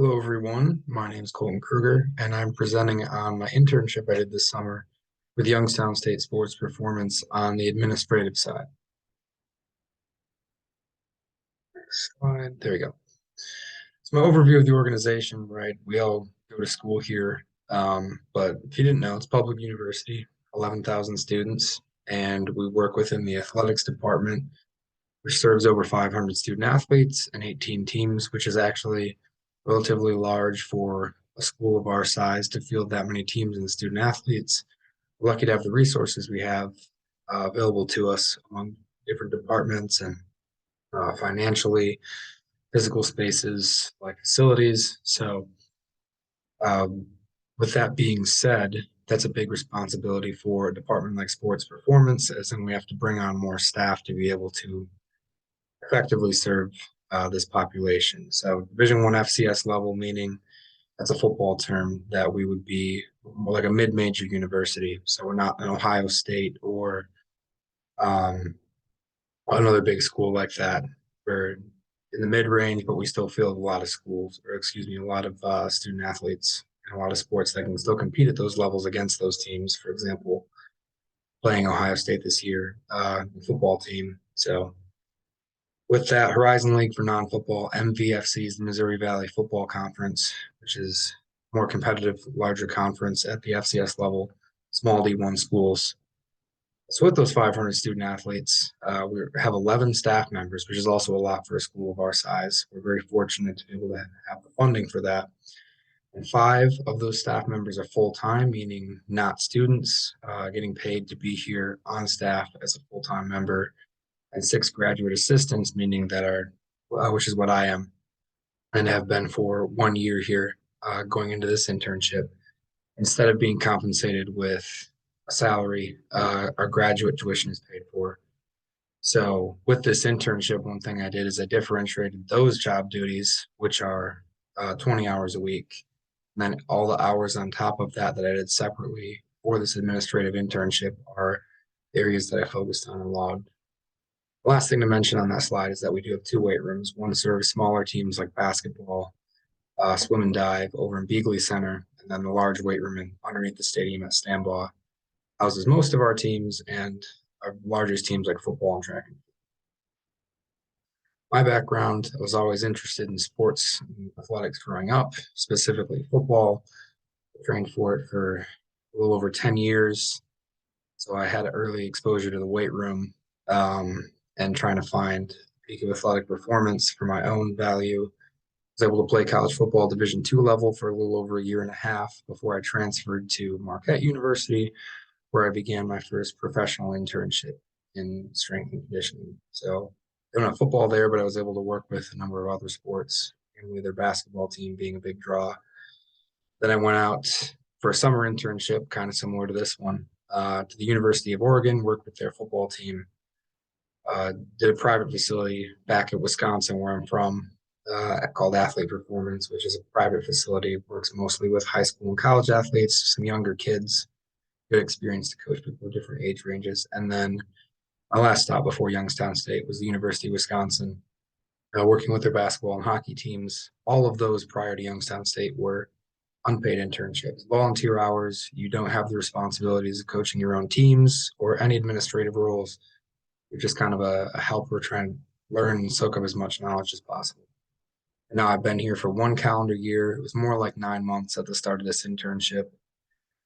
Hello, everyone. My name is Colton Kruger, and I'm presenting on my internship I did this summer with Youngstown State Sports Performance on the administrative side. Next slide. There we go. So my overview of the organization, right? We all go to school here, but if you didn't know, it's a public university, 11,000 students, and we work within the athletics department, which serves over 500 student athletes and 18 teams, which is actually relatively large for a school of our size to field that many teams and student athletes. We're lucky to have the resources we have available to us among different departments and financially, physical spaces like facilities. So, um, with that being said, that's a big responsibility for a department like sports performance, as in we have to bring on more staff to be able to effectively serve this population. So Division One FCS level, meaning that's a football term that we would be more like a mid-major university. So we're not an Ohio State or um, another big school like that. We're in the mid-range, but we still field a lot of schools, or excuse me, a lot of student athletes and a lot of sports that can still compete at those levels against those teams. For example, playing Ohio State this year, the football team. So with that, Horizon League for non-football, MVFC is the Missouri Valley Football Conference, which is more competitive, larger conference at the FCS level, small D1 schools. So with those 500 student athletes, we have 11 staff members, which is also a lot for a school of our size. We're very fortunate to be able to have the funding for that. And five of those staff members are full-time, meaning not students, getting paid to be here on staff as a full-time member, and six graduate assistants, meaning that are, which is what I am, and have been for 1 year here, going into this internship. Instead of being compensated with a salary, our graduate tuition is paid for. So with this internship, one thing I did is I differentiated those job duties, which are 20 hours a week, and then all the hours on top of that that I did separately for this administrative internship are areas that I focused on and logged. The last thing to mention on that slide is that we do have two weight rooms. One serves smaller teams like basketball, swim and dive over in Beagley Center, and then the large weight room underneath the stadium at Stambaugh houses most of our teams and our largest teams like football and track. My background, I was always interested in sports and athletics growing up, specifically football. I trained for it for a little over 10 years. So I had early exposure to the weight room, and trying to find peak of athletic performance for my own value. I was able to play college football Division II level for a little over a year and a half before I transferred to Marquette University, where I began my first professional internship in strength and conditioning. So I don't have football there, but I was able to work with a number of other sports, and their basketball team being a big draw. Then I went out for a summer internship, kind of similar to this one, to the University of Oregon, worked with their football team. Did a private facility back at Wisconsin, where I'm from, called Athlete Performance, which is a private facility. Works mostly with high school and college athletes, some younger kids. Good experience to coach people of different age ranges. And then my last stop before Youngstown State was the University of Wisconsin, working with their basketball and hockey teams. All of those prior to Youngstown State were unpaid internships, volunteer hours. You don't have the responsibilities of coaching your own teams or any administrative roles. You're just kind of a helper trying to learn and soak up as much knowledge as possible. And now I've been here for 1 calendar year. It was more like 9 months at the start of this internship.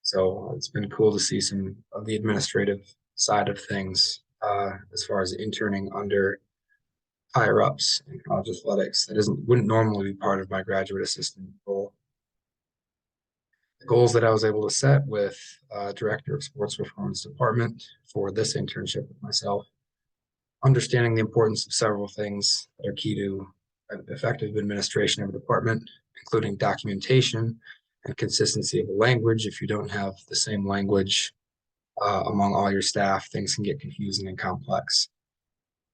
So it's been cool to see some of the administrative side of things, as far as interning under higher ups in college athletics. That wouldn't normally be part of my graduate assistant role. The goals that I was able to set with director of sports performance department for this internship with myself, understanding the importance of several things that are key to effective administration of a department, including documentation and consistency of the language. If you don't have the same language among all your staff, things can get confusing and complex.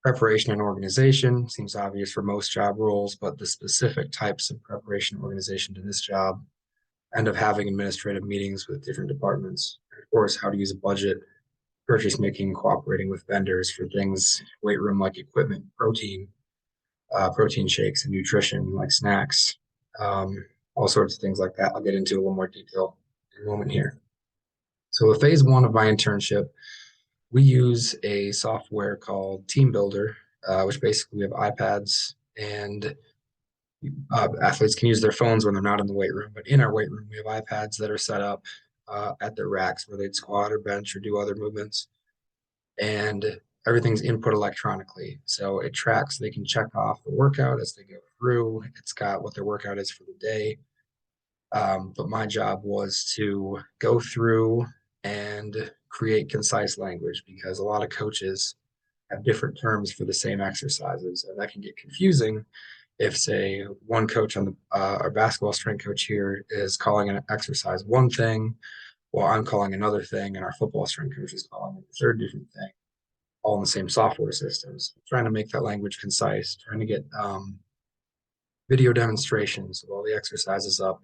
Preparation and organization seems obvious for most job roles, but the specific types of preparation and organization to this job end up having administrative meetings with different departments. Of course, how to use a budget, purchase making, cooperating with vendors for things, weight room like equipment, protein shakes and nutrition like snacks, um, all sorts of things like that. I'll get into a little more detail in a moment here. So, the phase one of my internship, we use a software called Team Builder, which basically we have iPads and athletes can use their phones when they're not in the weight room. But in our weight room, we have iPads that are set up at their racks where they'd squat or bench or do other movements. And everything's input electronically. So it tracks, they can check off the workout as they go through. It's got what their workout is for the day. But my job was to go through and create concise language because a lot of coaches have different terms for the same exercises, and that can get confusing if, say, one coach on the our basketball strength coach here is calling an exercise one thing, while I'm calling another thing, and our football strength coach is calling it a third different thing, all in the same software systems. Trying to make that language concise, trying to get video demonstrations of all the exercises up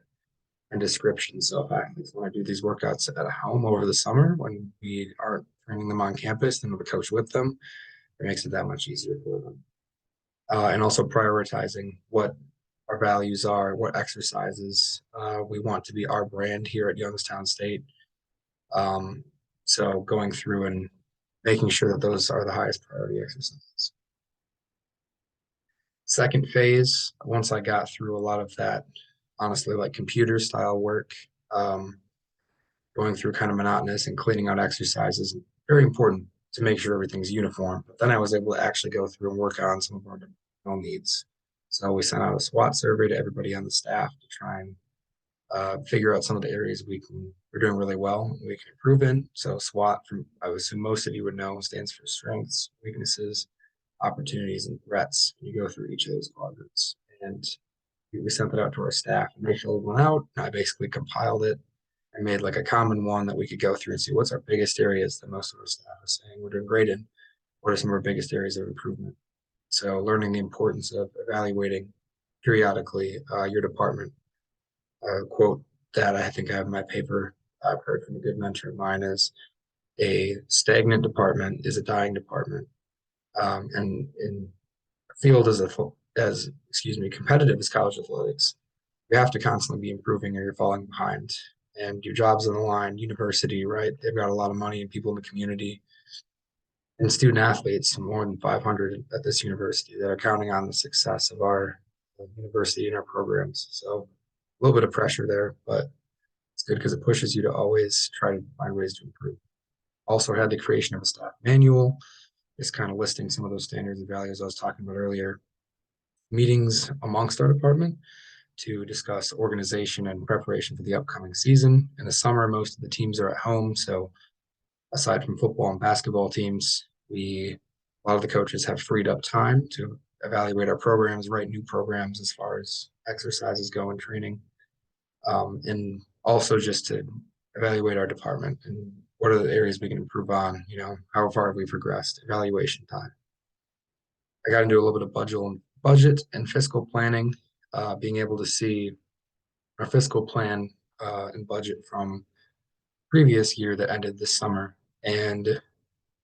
and descriptions. So if athletes want to do these workouts at home over the summer when we aren't training them on campus, then with a coach with them, it makes it that much easier for them. And also prioritizing what our values are, what exercises we want to be our brand here at Youngstown State. Um, so going through and making sure that those are the highest priority exercises. Second phase, once I got through a lot of that, honestly, like computer style work, um, going through kind of monotonous and cleaning out exercises, very important to make sure everything's uniform. But then I was able to actually go through and work on some of our needs. So we sent out a SWOT survey to everybody on the staff to try and figure out some of the areas we're doing really well and we can improve in. So SWOT, from I would assume most of you would know, stands for strengths, weaknesses, opportunities, and threats. You go through each of those quadrants, and we sent that out to our staff and they filled one out. I basically compiled it and made like a common one that we could go through and see what's our biggest areas that most of our staff are saying we're doing great in. What are some of our biggest areas of improvement? So learning the importance of evaluating periodically your department. Quote that I think I have in my paper I've heard from a good mentor of mine is a stagnant department is a dying department. And in a field as excuse me, competitive as college athletics, you have to constantly be improving or you're falling behind. And your job's on the line, university, right? They've got a lot of money and people in the community and student athletes, more than 500 at this university that are counting on the success of our university and our programs. So a little bit of pressure there, but it's good because it pushes you to always try to find ways to improve. Also had the creation of a staff manual, just kind of listing some of those standards and values I was talking about earlier. Meetings amongst our department to discuss organization and preparation for the upcoming season. In the summer, most of the teams are at home, so aside from football and basketball teams, a lot of the coaches have freed up time to evaluate our programs, write new programs as far as exercises go and training, and also just to evaluate our department and what are the areas we can improve on. How far have we progressed? Evaluation time. I got into a little bit of budget and fiscal planning, being able to see our fiscal plan and budget from previous year that ended this summer. And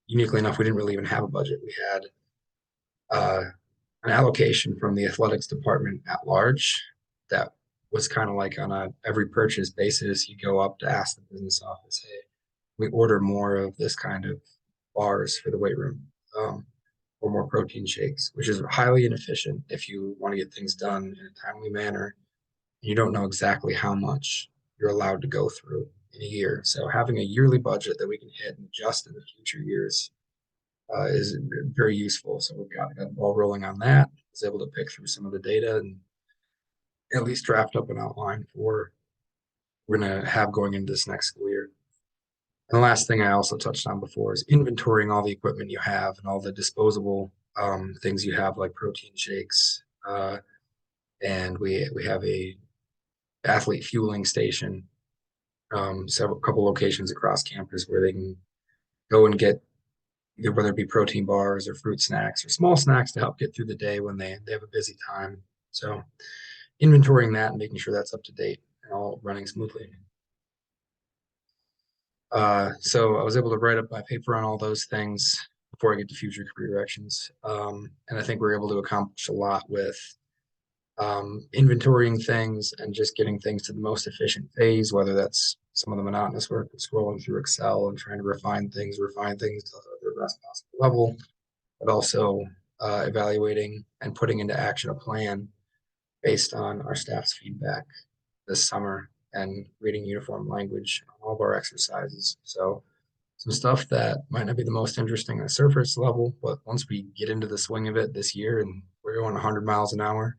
uniquely enough, we didn't really even have a budget. We had uh, an allocation from the athletics department at large that was kind of like on a every purchase basis. You go up to ask the business office, hey, we order more of this kind of bars for the weight room, or more protein shakes, which is highly inefficient if you want to get things done in a timely manner. You don't know exactly how much you're allowed to go through in a year. So having a yearly budget that we can hit and adjust in the future years is very useful. So got the ball rolling on that. I was able to pick through some of the data and at least draft up an outline for we're going to have going into this next school year. And the last thing I also touched on before is inventorying all the equipment you have and all the disposable things you have, like protein shakes. And we have a athlete fueling station, couple locations across campus where they can go and get either whether it be protein bars or fruit snacks or small snacks to help get through the day when they have a busy time. So inventorying that and making sure that's up to date and all running smoothly. So I was able to write up my paper on all those things before I get to future career directions. And I think we are able to accomplish a lot with inventorying things and just getting things to the most efficient phase, whether that's some of the monotonous work of scrolling through Excel and trying to refine things to the best possible level, but also evaluating and putting into action a plan based on our staff's feedback this summer and reading uniform language on all of our exercises. So some stuff that might not be the most interesting on the surface level, but once we get into the swing of it this year and we're going 100 miles an hour,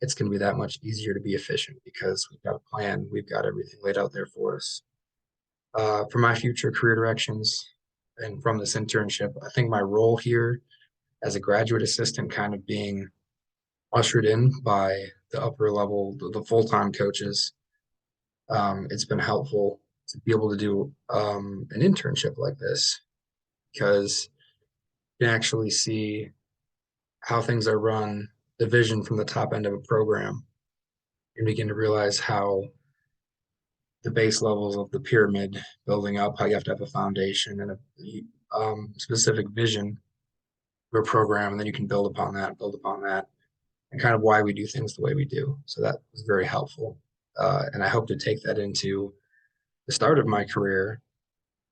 it's going to be that much easier to be efficient because we've got a plan, we've got everything laid out there for us. For my future career directions and from this internship, I think my role here as a graduate assistant kind of being ushered in by the upper level, the full-time coaches. It's been helpful to be able to do an internship like this because you can actually see how things are run, the vision from the top end of a program, and begin to realize how the base levels of the pyramid building up, how you have to have a foundation and a specific vision for a program, and then you can build upon that, and kind of why we do things the way we do. So that was very helpful. And I hope to take that into the start of my career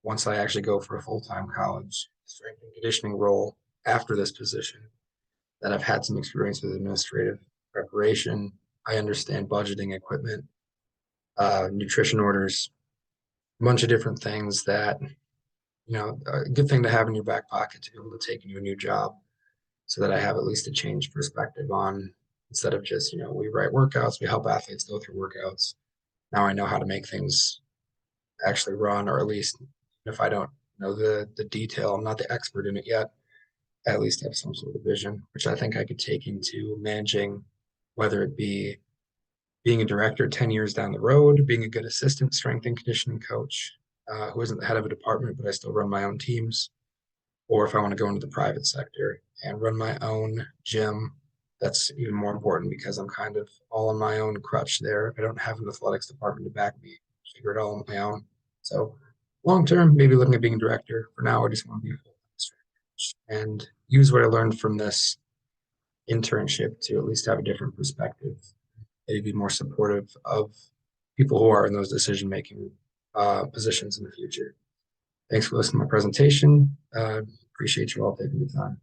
once I actually go for a full-time college strength and conditioning role after this position, that I've had some experience with administrative preparation. I understand budgeting, equipment, nutrition orders, a bunch of different things that, a good thing to have in your back pocket to be able to take into a new job so that I have at least a change perspective on instead of just, we write workouts, we help athletes go through workouts. Now I know how to make things actually run, or at least if I don't know the detail, I'm not the expert in it yet, I at least have some sort of vision, which I think I could take into managing, whether it be being a director 10 years down the road, being a good assistant strength and conditioning coach, who isn't the head of a department, but I still run my own teams, or if I want to go into the private sector and run my own gym, that's even more important because I'm kind of all on my own crutch there. I don't have an athletics department to back me, figure it all on my own. So long term, maybe looking at being a director. For now, I just want to be a full-time coach and use what I learned from this internship to at least have a different perspective, maybe be more supportive of people who are in those decision-making positions in the future. Thanks for listening to my presentation. Appreciate you all taking the time.